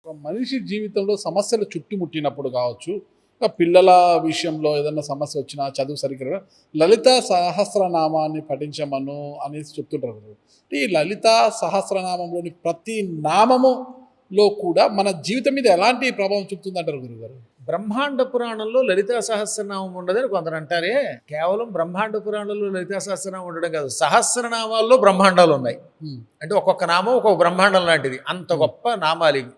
ఒక మనిషి జీవితంలో సమస్యలు చుట్టుముట్టినప్పుడు కావచ్చు, పిల్లల విషయంలో ఏదన్నా సమస్య వచ్చినా, చదువు సరిగ్గా లలిత సహస్రనామాన్ని పఠించమను అనేసి చెప్తుంటారు కదా. ఈ లలిత సహస్రనామంలోని ప్రతి నామములో కూడా మన జీవితం మీద ఎలాంటి ప్రభావం చూపుతుందంటారు గురుగారు? బ్రహ్మాండ పురాణంలో లలితా సహస్రనామం ఉండదని కొందరు అంటారే. కేవలం బ్రహ్మాండ పురాణంలో లలితా సహస్రనామం ఉండడం కాదు, సహస్రనామాల్లో బ్రహ్మాండాలు ఉన్నాయి. అంటే ఒక్కొక్క నామం ఒక్కొక్క బ్రహ్మాండం లాంటిది. అంత గొప్ప నామాలు ఇవి.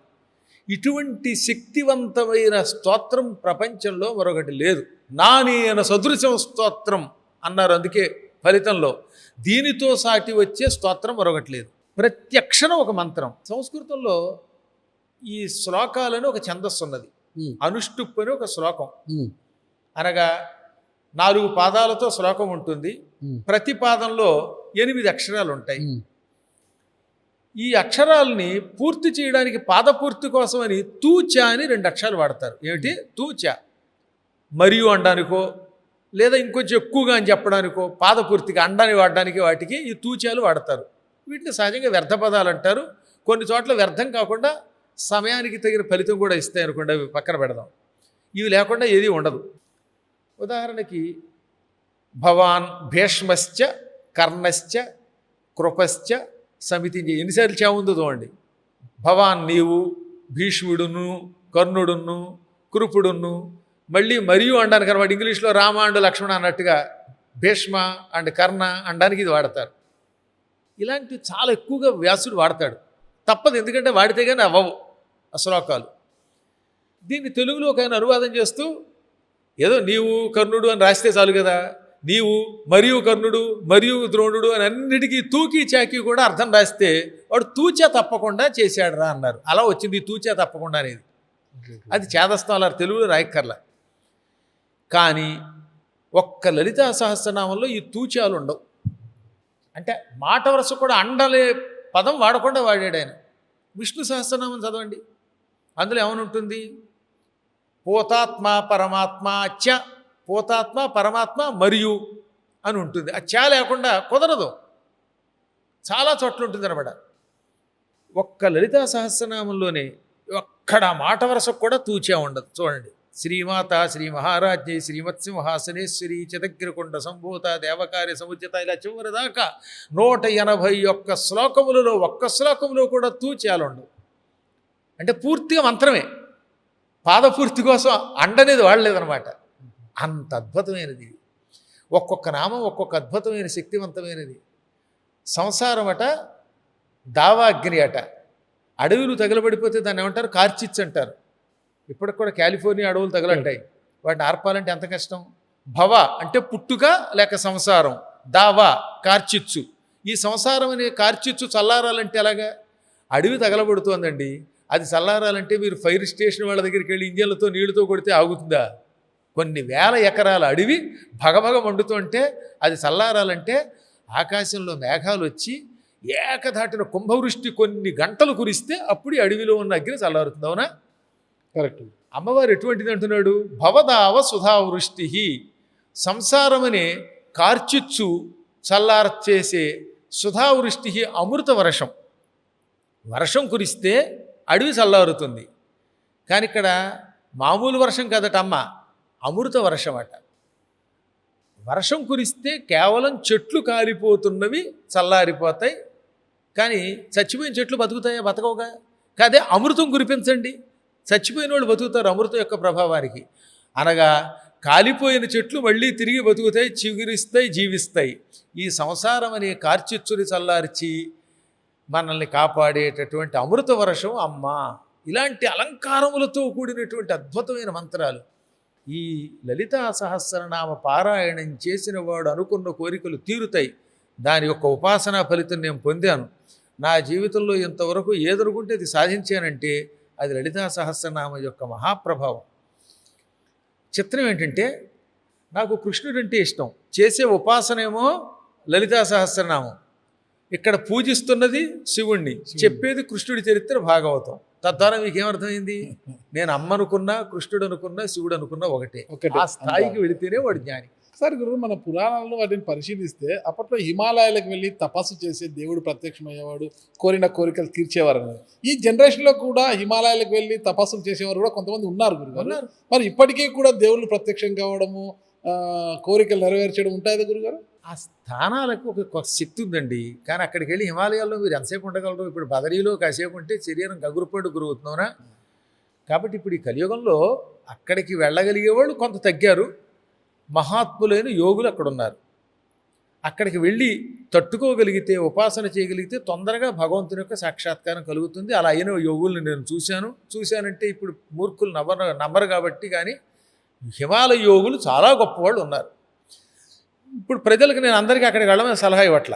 ఇటువంటి శక్తివంతమైన స్తోత్రం ప్రపంచంలో మరొకటి లేదు. నానేన సదృశం స్తోత్రం అన్నారు. అందుకే ఫలితంలో దీనితో సాటి వచ్చే స్తోత్రం మరొకటి లేదు. ప్రతి అక్షరం ఒక మంత్రం. సంస్కృతంలో ఈ శ్లోకాలని ఒక ఛందస్సు ఉన్నది. అనుష్టుప్ అని ఒక శ్లోకం, అనగా 4 పాదాలతో శ్లోకం ఉంటుంది. ప్రతి పాదంలో 8 అక్షరాలు ఉంటాయి. ఈ అక్షరాలని పూర్తి చేయడానికి పాదపూర్తి కోసమని తూచ అని 2 అక్షరాలు వాడతారు. ఏమిటి? తూచ. మరియు అనడానికో లేదా ఇంకొంచెం ఎక్కువగా అని చెప్పడానికో పాదపూర్తిగా అండాన్ని వాడడానికి వాటికి ఈ తూచాలు వాడతారు. వీటిని సహజంగా వ్యర్థ పదాలు అంటారు. కొన్ని చోట్ల వ్యర్థం కాకుండా సమయానికి తగిన ఫలితం కూడా ఇస్తాయి అనుకోండి, అవి పక్కన పెడదాం. ఇవి లేకుండా ఏది ఉండదు. ఉదాహరణకి భవాన్ భీష్మశ్చ కర్ణశ్చ కృపశ్చ సమితి. ఎన్నిసార్లు చావుందో చూడండి. భవాన్ నీవు, భీష్ముడును, కర్ణుడును, కృపుడును, మళ్ళీ మరియు అనడానికి అనమాట. ఇంగ్లీష్లో రామ అండ్ లక్ష్మణ అన్నట్టుగా భీష్మ అండ్ కర్ణ అనడానికి ఇది వాడతారు. ఇలాంటివి చాలా ఎక్కువగా వ్యాసుడు వాడతాడు. తప్పదు, ఎందుకంటే వాడితే కానీ అవ్వవు ఆ శ్లోకాలు. దీన్ని తెలుగులోకి ఆయన అనువాదం చేస్తూ ఏదో నీవు కర్ణుడు అని రాస్తే చాలు కదా, నీవు మరియు కర్ణుడు మరియు ద్రోణుడు అని అన్నిటికీ తూకీ చాకీ కూడా అర్థం రాస్తే వాడు తూచా తప్పకుండా చేశాడు రా అన్నారు. అలా వచ్చింది తూచా తప్పకుండా అనేది. అది చేదస్తాం, అలా తెలుగులో రాయక్కర్లా. కానీ ఒక్క లలితా సహస్రనామంలో ఈ తూచాలు ఉండవు. అంటే మాట వరుస కూడా అండలే పదం వాడకుండా వాడాడు ఆయన. విష్ణు సహస్రనామం చదవండి, అందులో ఏమనుంటుంది? పోతాత్మ పరమాత్మ చ, పోతాత్మ పరమాత్మ మరియు అని ఉంటుంది. ఆ చ లేకుండా కుదరదు. చాలా చోట్ల ఉంటుంది అనమాట. ఒక్క లలితా సహస్రనామంలోనే ఒక్కడ మాట వరుసకు కూడా తూచా ఉండదు. చూడండి, శ్రీమాత శ్రీ మహారాజ్ఞి శ్రీమత్సింహాసనేశ్వరి చదగ్రకొండ సంభూత దేవకార్య సముచిత, ఇలా చివరి దాకా 181 శ్లోకములలో ఒక్క శ్లోకంలో కూడా తూచాలు ఉండవు. అంటే పూర్తిగా మంత్రమే. పాదపూర్తి కోసం అండనేది వాడలేదనమాట. అంత అద్భుతమైనది. ఒక్కొక్క నామం ఒక్కొక్క అద్భుతమైన శక్తివంతమైనది. సంసారం అట దావాగ్ని అట. అడవులు తగలబడిపోతే దాన్ని ఏమంటారు? కార్చిచ్చు అంటారు. ఇప్పటికి కూడా కాలిఫోర్నియా అడవులు తగలంటాయి. వాటిని ఆర్పాలంటే ఎంత కష్టం. భవ అంటే పుట్టుక లేక సంసారం, దావా కార్చిచ్చు. ఈ సంసారం అనే కార్చిచ్చు చల్లారాలంటే ఎలాగా? అడవి తగలబడుతోందండి, అది చల్లారాలంటే మీరు ఫైర్ స్టేషన్ వాళ్ళ దగ్గరికి వెళ్ళి ఇంజన్లతో నీళ్లతో కొడితే ఆగుతుందా? కొన్ని వేల ఎకరాల అడవి భగభగ మండుతుంటే అది చల్లారాలంటే ఆకాశంలో మేఘాలు వచ్చి ఏకధాటిన కుంభవృష్టి కొన్ని గంటలు కురిస్తే అప్పుడు అడవిలో ఉన్న అగ్ని చల్లారుతుంది. అవునా? కరెక్ట్. అమ్మవారు ఎటువంటిది అంటున్నాడు? భవదావ సుధావృష్టి. సంసారమనే కార్చిచ్చు చల్లార్చేసే సుధావృష్టి అమృత వర్షం. వర్షం కురిస్తే అడవి చల్లారుతుంది. కానీ ఇక్కడ మామూలు వర్షం కదట అమ్మ, అమృత వర్షం అట. వర్షం కురిస్తే కేవలం చెట్లు కాలిపోతున్నవి చల్లారిపోతాయి, కానీ చచ్చిపోయిన చెట్లు బతుకుతాయా? బతకవుగా. కాదే అమృతం కురిపించండి, చచ్చిపోయిన వాళ్ళు బతుకుతారు అమృతం యొక్క ప్రభావానికి. అనగా కాలిపోయిన చెట్లు మళ్ళీ తిరిగి బతుకుతాయి, చిగురిస్తాయి, జీవిస్తాయి. ఈ సంసారం అనే కార్చిచ్చుని చల్లార్చి మనల్ని కాపాడేటటువంటి అమృత వర్షం అమ్మ. ఇలాంటి అలంకారములతో కూడినటువంటి అద్భుతమైన మంత్రాలు. ఈ లలితా సహస్రనామ పారాయణం చేసిన వాడు అనుకున్న కోరికలు తీరుతాయి. దాని యొక్క ఉపాసనా ఫలితం నేను పొందాను. నా జీవితంలో ఇంతవరకు ఏదనుకుంటే అది సాధించానంటే అది లలితా సహస్రనామం యొక్క మహాప్రభావం. చిత్రం ఏంటంటే, నాకు కృష్ణుడంటే ఇష్టం, చేసే ఉపాసనేమో లలితా సహస్రనామం. ఇక్కడ పూజిస్తున్నది శివుణ్ణి, చెప్పేది కృష్ణుడి చరిత్ర భాగవతం. తద్వారా మీకు ఏమర్థమైంది? నేను అమ్మ అనుకున్నా, కృష్ణుడు అనుకున్నా, శివుడు అనుకున్నా ఒకటే. ఆ స్థాయికి వెళితేనే వాడు జ్ఞాని. ఒకసారి గురువు మన పురాణాలను వాటిని పరిశీలిస్తే అప్పట్లో హిమాలయాలకు వెళ్ళి తపస్సు చేసి దేవుడు ప్రత్యక్షమయ్యేవాడు, కోరిన కోరికలు తీర్చేవారు అనేది. ఈ జనరేషన్లో కూడా హిమాలయాలకు వెళ్ళి తపస్సులు చేసేవారు కూడా కొంతమంది ఉన్నారు గురుగారు. ఉన్నారు. మరి ఇప్పటికీ కూడా దేవుళ్ళు ప్రత్యక్షం కావడము, కోరికలు నెరవేర్చడం ఉంటాయి గురుగారు. ఆ స్థానాలకు ఒక శక్తి ఉందండి. కానీ అక్కడికి వెళ్ళి హిమాలయాల్లో మీరు ఎంతసేపు ఉండగలరు? ఇప్పుడు బదరీలో కాసేపు ఉంటే శరీరం గగురుపాటు గురవుతున్నారా? కాబట్టి ఇప్పుడు ఈ కలియుగంలో అక్కడికి వెళ్ళగలిగే వాళ్ళు కొంత తగ్గారు. మహాత్ములైన యోగులు అక్కడ ఉన్నారు. అక్కడికి వెళ్ళి తట్టుకోగలిగితే, ఉపాసన చేయగలిగితే తొందరగా భగవంతుని యొక్క సాక్షాత్కారం కలుగుతుంది. అలా అయిన యోగుల్ని నేను చూశానంటే ఇప్పుడు మూర్ఖులు నమ్మరు కాబట్టి. కానీ హిమాలయ యోగులు చాలా గొప్పవాళ్ళు ఉన్నారు. ఇప్పుడు ప్రజలకు నేను అందరికీ అక్కడికి వెళ్ళమని సలహా ఇవ్వట్ల.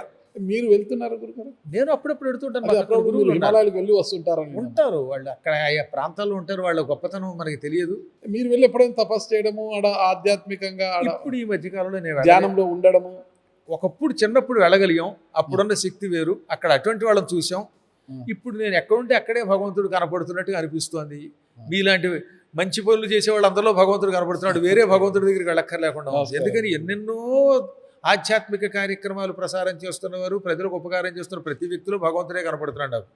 మీరు వెళ్తున్నారు గురుగారు? నేను అప్పుడప్పుడు వెళుతుంటాను. అదే అప్పుడప్పుడు గురువులు మీరు ఉన్నారు. హిమాలయాలకు వెళ్ళి వస్తుంటారని. ఉంటారు వాళ్ళు అక్కడ ఆయా ప్రాంతాల్లో ఉంటారు. వాళ్ళ గొప్పతనం మనకి తెలియదు. మీరు వెళ్ళి ఎప్పుడైనా తపస్సు చేయడము, ఆడ ఆధ్యాత్మికంగా ఆడ ఇప్పుడు ఈ మధ్యకాలంలో నేను ధ్యానంలో ఉండడము. ఒకప్పుడు చిన్నప్పుడు వెళ్ళగలిగాం. అప్పుడున్న శక్తి వేరు. అక్కడ అటువంటి వాళ్ళని చూసాం. ఇప్పుడు నేను ఎక్కడుంటే అక్కడే భగవంతుడు కనపడుతున్నట్టుగా అనిపిస్తోంది. మీలాంటి మంచి పనులు చేసేవాళ్ళు అందరిలో భగవంతుడు కనపడుతున్నాడు. వేరే భగవంతుడి దగ్గరికి వెళ్ళక్కర్లేకుండా ఉంది. ఎందుకని ఎన్నెన్నో ఆధ్యాత్మిక కార్యక్రమాలు ప్రసారం చేస్తున్నవారు, ప్రజలకు ఉపకారం చేస్తున్న ప్రతి వ్యక్తిలో భగవంతుడే కనపడుతున్నాడు. నాకు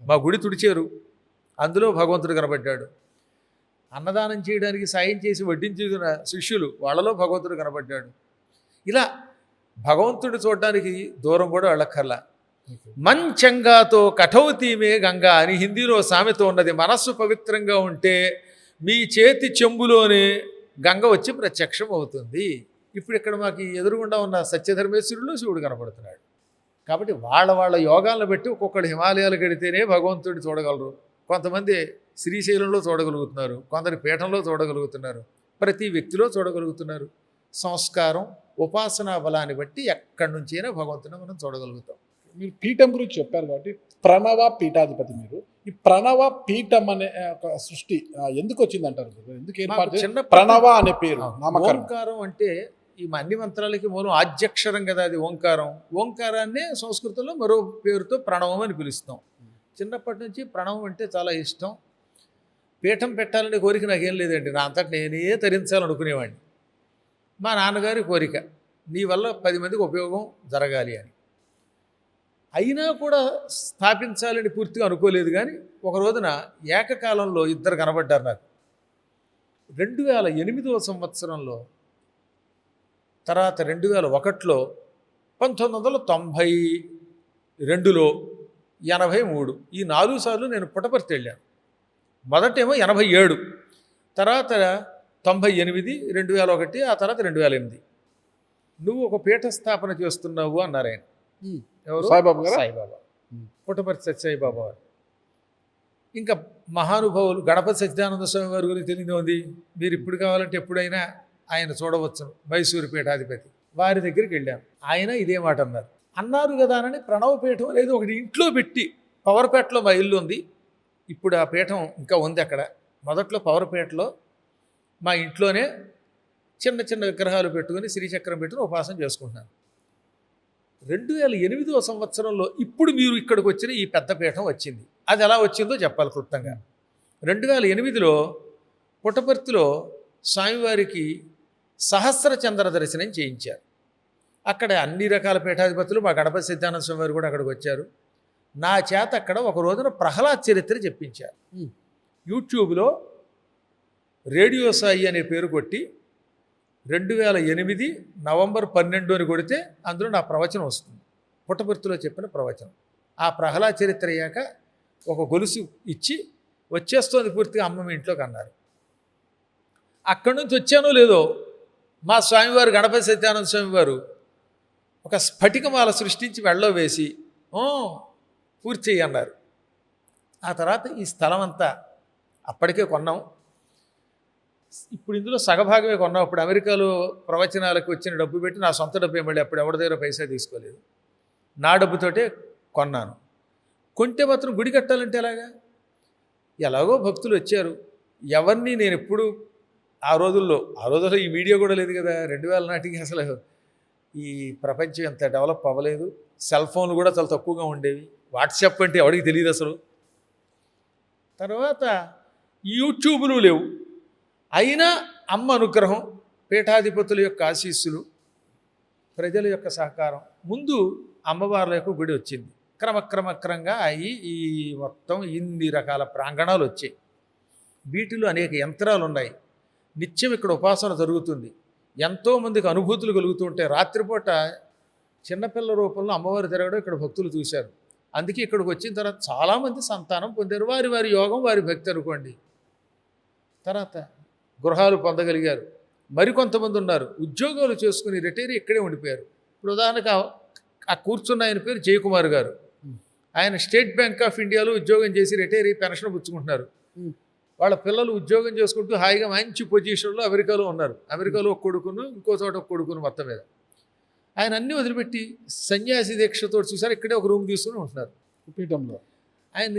మా గుడి తుడిచారు, అందులో భగవంతుడు కనపడ్డాడు. అన్నదానం చేయడానికి సాయం చేసి వడ్డించిన శిష్యులు, వాళ్ళలో భగవంతుడు కనపడ్డాడు. ఇలా భగవంతుడు చూడడానికి దూరం కూడా వెళ్ళక్కర్లా. మంచంగాతో కఠౌతీమే గంగా అని హిందీలో సామెత ఉన్నది. మనస్సు పవిత్రంగా ఉంటే మీ చేతి చెంబులోనే గంగ వచ్చి ప్రత్యక్షం అవుతుంది. ఇప్పుడు ఇక్కడ మాకు ఎదురుగుండా ఉన్న సత్యధర్మేశ్వరుడు శివుడు కనపడుతున్నాడు. కాబట్టి వాళ్ళ యోగాలను బట్టి ఒక్కొక్కడు హిమాలయాలకు వెడితేనే భగవంతుడిని చూడగలరు. కొంతమంది శ్రీశైలంలో చూడగలుగుతున్నారు, కొందరు పీఠంలో చూడగలుగుతున్నారు, ప్రతి వ్యక్తిలో చూడగలుగుతున్నారు. సంస్కారం, ఉపాసనా బలాన్ని బట్టి ఎక్కడి నుంచైనా భగవంతుని మనం చూడగలుగుతాం. మీరు పీఠం గురించి చెప్పారు కాబట్టి ప్రణవ పీఠాధిపతి మీరు. ఈ ప్రణవ పీఠం అనే ఒక సృష్టి ఎందుకు వచ్చింది అంటారు? ఎందుకు ఏర్పాటు? చిన్న ప్రణవ అనే పేరు నామకరణం. ఓంకారం అంటే ఈ అన్ని మంత్రాలకి మూలం ఆద్యక్షరం కదా, అది ఓంకారం. ఓంకారాన్నే సంస్కృతంలో మరో పేరుతో ప్రణవం అని పిలుస్తాం. చిన్నప్పటి నుంచి ప్రణవం అంటే చాలా ఇష్టం. పీఠం పెట్టాలనే కోరిక నాకేం లేదండి. నా అంతటి నేనే తరించాలనుకునేవాడిని. మా నాన్నగారి కోరిక, నీ వల్ల 10 మందికి ఉపయోగం జరగాలి అని. అయినా కూడా స్థాపించాలని పూర్తిగా అనుకోలేదు. కానీ ఒక రోజున ఏకకాలంలో ఇద్దరు కనబడ్డారు నాకు. 2008వ సంవత్సరంలో, తర్వాత 2001లో, 1992లో, 83 ఈ 4 సార్లు నేను పుట్టపర్తి వెళ్ళాను. మొదటేమో 87, తర్వాత 98, 2001, ఆ తర్వాత 2008. నువ్వు ఒక పీఠ స్థాపన చేస్తున్నావు అన్నారు ఆయన. ఎవరు? సాయిబాబా గారా? సాయిబాబా, పుట్టపర్తి సత్యసాయిబాబా వారు. ఇంకా మహానుభావులు గణపతి సచ్చిదానంద స్వామి వారి గురించి తెలియదు ఉంది. మీరు ఇప్పుడు కావాలంటే ఎప్పుడైనా ఆయన చూడవచ్చు. మైసూరు పీఠాధిపతి వారి దగ్గరికి వెళ్ళాను. ఆయన ఇదే మాట అన్నారు కదా అని ప్రణవపీఠం అనేది ఒకటి ఇంట్లో పెట్టి, పవర్పేటలో మా ఇల్లు ఉంది. ఇప్పుడు ఆ పీఠం ఇంకా ఉంది అక్కడ. మొదట్లో పవర్పేటలో మా ఇంట్లోనే చిన్న చిన్న విగ్రహాలు పెట్టుకుని శ్రీచక్రం పెట్టుకుని ఉపాసన చేసుకుంటున్నాను. 2008వ సంవత్సరంలో ఇప్పుడు మీరు ఇక్కడికి వచ్చిన ఈ పెద్ద పీఠం వచ్చింది. అది ఎలా వచ్చిందో చెప్పాలి క్లుప్తంగా. 2008లో పుట్టపర్తిలో స్వామివారికి సహస్ర చంద్ర దర్శనం చేయించారు. అక్కడ అన్ని రకాల పీఠాధిపతులు, మా గణపతి సిద్ధానంద స్వామి వారు కూడా అక్కడికి వచ్చారు. నా చేత అక్కడ ఒక రోజున ప్రహ్లాద్ చరిత్ర చెప్పించారు. యూట్యూబ్లో రేడియో సాయి అనే పేరు కొట్టి 2008 నవంబర్ 12 అని కొడితే అందులో నా ప్రవచనం వస్తుంది. పుట్టపర్తిలో చెప్పిన ప్రవచనం. ఆ ప్రహ్లాద్ చరిత్ర అయ్యాక ఒక గొలుసు ఇచ్చి వచ్చేస్తోంది పూర్తిగా అమ్మ ఇంట్లోకి అన్నారు. అక్కడి నుంచి వచ్చానో లేదో మా స్వామివారు గణపతి సత్యానంద స్వామి వారు ఒక స్ఫటికమాల సృష్టించి వెళ్ళో వేసి పూర్తి చెయ్యి అన్నారు. ఆ తర్వాత ఈ స్థలం అంతా అప్పటికే కొన్నాం. ఇప్పుడు ఇందులో సగభాగమే కొన్నాం. అప్పుడు అమెరికాలో ప్రవచనాలకు వచ్చిన డబ్బు పెట్టి నా సొంత డబ్బు మళ్ళీ అప్పుడు ఎవరి దగ్గర పైసా తీసుకోలేదు. నా డబ్బుతోటే కొన్నాను. కొంటే మాత్రం గుడి కట్టాలంటే ఎలాగో భక్తులు వచ్చారు. ఎవరిని నేను ఎప్పుడు ఆ రోజుల్లో ఈ మీడియా కూడా లేదు కదా. 2000 నాటికి అసలు ఈ ప్రపంచం ఎంత డెవలప్ అవ్వలేదు. సెల్ ఫోన్లు కూడా చాలా తక్కువగా ఉండేవి. వాట్సాప్ అంటే ఎవరికి తెలియదు అసలు. తర్వాత యూట్యూబ్లు లేవు. అయినా అమ్మ అనుగ్రహం పీఠాధిపతుల యొక్క ఆశీస్సులు, ప్రజల యొక్క సహకారం, ముందు అమ్మవార్ల యొక్క గుడి వచ్చింది. క్రమక్రమంగా అవి ఈ మొత్తం ఇన్ని రకాల ప్రాంగణాలు వచ్చాయి. వీటిలో అనేక యంత్రాలు ఉన్నాయి. నిత్యం ఇక్కడ ఉపాసన జరుగుతుంది. ఎంతోమందికి అనుభూతులు కలుగుతూ ఉంటాయి. రాత్రిపూట చిన్నపిల్ల రూపంలో అమ్మవారు తిరగడం ఇక్కడ భక్తులు చూశారు. అందుకే ఇక్కడికి వచ్చిన తర్వాత చాలామంది సంతానం పొందారు. వారి వారి యోగం, వారి భక్తి అనుకోండి. తర్వాత గృహాలు పొందగలిగారు. మరికొంతమంది ఉన్నారు ఉద్యోగాలు చేసుకుని రిటైర్ ఇక్కడే ఉండిపోయారు. ఇప్పుడు ఉదాహరణకు ఆ కూర్చున్న ఆయన పేరు జయకుమార్ గారు. ఆయన స్టేట్ బ్యాంక్ ఆఫ్ ఇండియాలో ఉద్యోగం చేసి రిటైర్ అయ్యి పెన్షన్ పుచ్చుకుంటున్నారు. వాళ్ళ పిల్లలు ఉద్యోగం చేసుకుంటూ హాయిగా మంచి పొజిషన్లో అమెరికాలో ఉన్నారు. అమెరికాలో ఒక కొడుకును, ఇంకో చోట ఒక కొడుకును, మొత్తం మీద ఆయన అన్నీ వదిలిపెట్టి సన్యాసి దీక్షతో చూసారు ఇక్కడే ఒక రూమ్ తీసుకుని ఉంటున్నారు పీఠంలో. ఆయన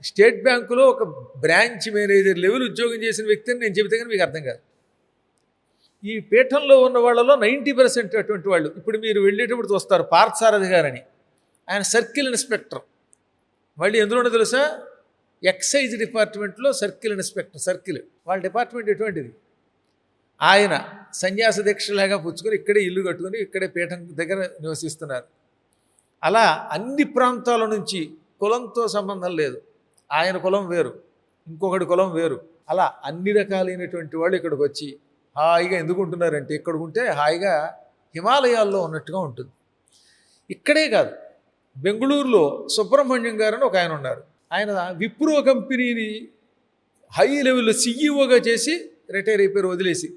స్టేట్ బ్యాంకులో ఒక బ్రాంచ్ మేనేజర్ లెవెల్ ఉద్యోగం చేసిన వ్యక్తి అని నేను చెబితే కానీ మీకు అర్థం కాదు. ఈ పీఠంలో ఉన్న వాళ్ళలో 90% అటువంటి వాళ్ళు ఇప్పుడు మీరు వెళ్ళేటప్పుడు చూస్తారు. పార్థసారథి గారని ఆయన సర్కిల్ ఇన్స్పెక్టర్. మళ్ళీ ఎందులోనో తెలుసా, ఎక్సైజ్ డిపార్ట్మెంట్లో సర్కిల్ ఇన్స్పెక్టర్. సర్కిల్ వాళ్ళ డిపార్ట్మెంట్ ఎటువంటిది. ఆయన సన్యాస దీక్షలాగా పుచ్చుకొని ఇక్కడే ఇల్లు కట్టుకొని ఇక్కడే పీఠం దగ్గర నివసిస్తున్నారు. అలా అన్ని ప్రాంతాల నుంచి కులంతో సంబంధం లేదు. ఆయన కులం వేరు, ఇంకొకటి కులం వేరు. అలా అన్ని రకాలైనటువంటి వాళ్ళు ఇక్కడికి వచ్చి హాయిగా ఎందుకు ఉంటున్నారంటే ఇక్కడ ఉంటే హాయిగా హిమాలయాల్లో ఉన్నట్టుగా ఉంటుంది. ఇక్కడే కాదు, బెంగళూరులో సుబ్రహ్మణ్యం గారు అని ఒక ఆయన ఉన్నారు. ఆయన విప్రో కంపెనీని హై లెవెల్లో సీఈఓగా చేసి రిటైర్ అయిపోయారు, వదిలేసి.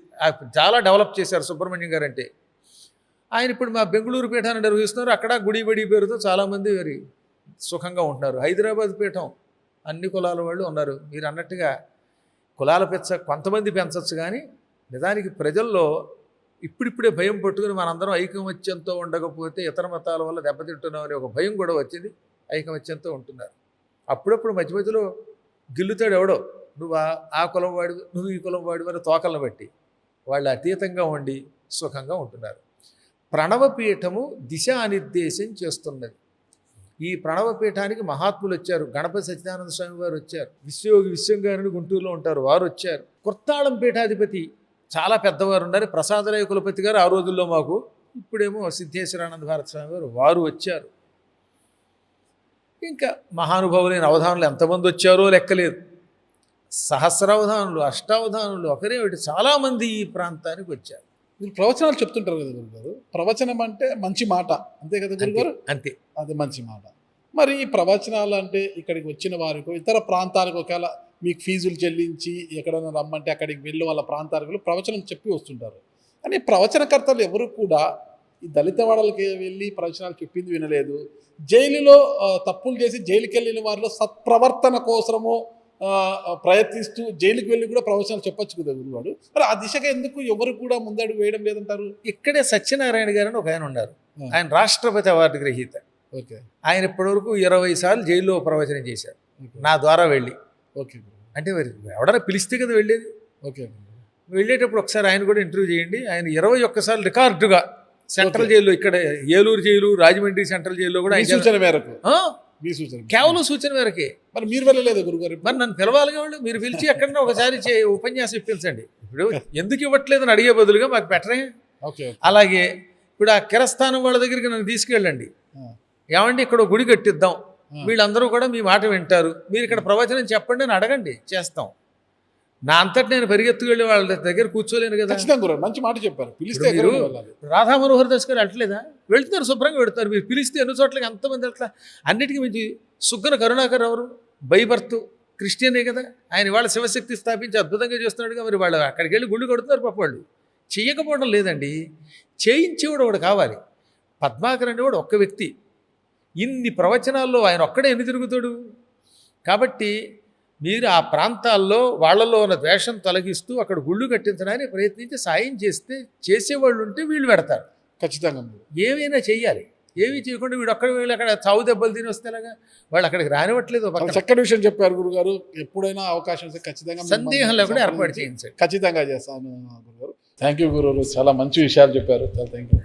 చాలా డెవలప్ చేశారు సుబ్రహ్మణ్యం గారు అంటే. ఆయన ఇప్పుడు మా బెంగళూరు పీఠాన్ని నిర్వహిస్తున్నారు. అక్కడ గుడి బడి పేరుతో చాలామంది మరి సుఖంగా ఉంటున్నారు. హైదరాబాద్ పీఠం అన్ని కులాల వాళ్ళు ఉన్నారు. మీరు అన్నట్టుగా కులాల కొంతమంది పెంచవచ్చు, కానీ నిజానికి ప్రజల్లో ఇప్పుడిప్పుడే భయం పట్టుకుని మనందరం ఐకమత్యంతో ఉండకపోతే ఇతర మతాల వల్ల దెబ్బతింటున్నాం అనే ఒక భయం కూడా వచ్చింది. ఐకమత్యంతో ఉంటున్నారు. అప్పుడప్పుడు మధ్య మధ్యలో గిల్లుతాడు ఎవడో, నువ్వు ఆ కులం వాడి, నువ్వు ఈ కులం వాడి అని తోకలను బట్టి వాళ్ళు అతీతంగా ఉండి సుఖంగా ఉంటున్నారు. ప్రణవపీఠము దిశానిర్దేశం చేస్తున్నది. ఈ ప్రణవపీఠానికి మహాత్ములు వచ్చారు. గణపతి సత్యనారాయణ స్వామి వారు వచ్చారు. విశ్వయోగి విశ్వంగారిని గుంటూరులో ఉంటారు, వారు వచ్చారు. కొత్తాళం పీఠాధిపతి చాలా పెద్దవారు ఉన్నారు, ప్రసాదరాయ కులపతి గారు ఆ రోజుల్లో మాకు. ఇప్పుడేమో సిద్ధేశ్వరానంద భారత స్వామి వారు, వారు వచ్చారు. ఇంకా మహానుభావులైన అవధానులు ఎంతమంది వచ్చారో లెక్కలేదు. సహస్రావధానులు, అష్టావధానులు, ఒకరేమిటి చాలామంది ఈ ప్రాంతానికి వచ్చారు. మీరు ప్రవచనాలు చెప్తుంటారు కదా గురుగారు. ప్రవచనం అంటే మంచి మాట, అంతే కదా గురుగారు? అంతే, అది మంచి మాట. మరి ఈ ప్రవచనాలు అంటే ఇక్కడికి వచ్చిన వారికి ఇతర ప్రాంతాలకు ఒకవేళ మీకు ఫీజులు చెల్లించి ఎక్కడైనా రమ్మంటే అక్కడికి వెళ్ళి వాళ్ళ ప్రాంతాలకు ప్రవచనం చెప్పి వస్తుంటారు. కానీ ప్రవచనకర్తలు ఎవరు కూడా ఈ దళిత వాడలకి వెళ్ళి ప్రవచనాలు చెప్పింది వినలేదు. జైలులో తప్పులు చేసి జైలుకి వెళ్ళిన వారిలో సత్ప్రవర్తన కోసము ప్రయత్నిస్తూ జైలుకి వెళ్ళి కూడా ప్రవచనాలు చెప్పొచ్చు కదా గురువాడు. మరి ఆ దిశగా ఎందుకు ఎవరు కూడా ముందడుగు వేయడం లేదంటారు? ఇక్కడే సత్యనారాయణ గారు అని ఒక ఆయన ఉన్నారు. ఆయన రాష్ట్రపతి అవార్డు గ్రహీత. ఓకే. ఆయన ఇప్పటివరకు 20 సార్లు జైల్లో ప్రవచనం చేశారు నా ద్వారా వెళ్ళి. ఓకే. అంటే మరి ఎవడన్నా పిలిస్తే కదా వెళ్ళేది. ఓకే. వెళ్ళేటప్పుడు ఒకసారి ఆయన కూడా ఇంటర్వ్యూ చేయండి. ఆయన 21 సార్లు రికార్డుగా సెంట్రల్ జైల్లో, ఇక్కడ ఏలూరు జైలు, రాజమండ్రి సెంట్రల్ జైల్లో కూడా సూచన మేరకు, మీ సూచన కేవలం సూచన మేరకే. మరి మీరు వెళ్ళలేదు గురుగారు? మరి నన్ను పిలవాలిగా వాళ్ళు. మీరు పిలిచి ఎక్కడన్నా ఒకసారి ఉపన్యాసం ఇప్పించండి. ఇప్పుడు ఎందుకు ఇవ్వట్లేదని అడిగే బదులుగా మాకు బెటరే. ఓకే. అలాగే ఇప్పుడు ఆ కిరస్థానం వాళ్ళ దగ్గరికి నన్ను తీసుకెళ్ళండి. ఏమండి ఇక్కడ గుడి కట్టిద్దాం, వీళ్ళందరూ కూడా మీ మాట వింటారు, మీరు ఇక్కడ ప్రవచనం చెప్పండి అని అడగండి, చేస్తాం. నా అంతటి నేను పరిగెత్తుకెళ్ళి వాళ్ళ దగ్గర కూర్చోలేను కదా. మంచి మాట చెప్పారు. పిలిస్తే మీరు రాధా మనోహర్ దాస్ గారు అట్లేదా, వెళ్తున్నారు, శుభ్రంగా పెడతారు. మీరు పిలిస్తే ఎన్ని చోట్లకి ఎంతమంది అట్లా. అన్నిటికీ మించి సుగ్గన కరుణాకర్ ఎవరు, బైబర్త్ క్రిస్టియనే కదా. ఆయన వాళ్ళ శివశక్తి స్థాపించి అద్భుతంగా చేస్తున్నాడుగా. మరి వాళ్ళు అక్కడికి వెళ్ళి గుళ్ళు కొడుతున్నారు పాప. వాళ్ళు చెయ్యకపోవడం లేదండి, చేయించేవాడు ఒకడు కావాలి. పద్మాకర్ అనేవాడు ఒక్క వ్యక్తి, ఇన్ని ప్రవచనాల్లో ఆయన ఒక్కడే ఎన్ని తిరుగుతాడు. కాబట్టి మీరు ఆ ప్రాంతాల్లో వాళ్ళల్లో ఉన్న ద్వేషం తొలగిస్తూ అక్కడ గుళ్ళు కట్టించడానికి ప్రయత్నించి సాయం చేస్తే, చేసేవాళ్ళు ఉంటే వీళ్ళు పెడతారు. ఖచ్చితంగా ఏమైనా చెయ్యాలి. ఏమీ చేయకుండా వీడు ఒక్కడ వీళ్ళు అక్కడ చావు దెబ్బలు తిని వస్తేలాగా వాళ్ళు అక్కడికి రానివ్వట్లేదు. చక్కటి విషయం చెప్పారు గురుగారు. ఎప్పుడైనా అవకాశం ఖచ్చితంగా సందేహం లేకుండా ఏర్పాటు చేయించండి. ఖచ్చితంగా చేస్తాను గురుగారు. థ్యాంక్ యూ గురుగారు, చాలా మంచి విషయాలు చెప్పారు. చాలా థ్యాంక్ యూ.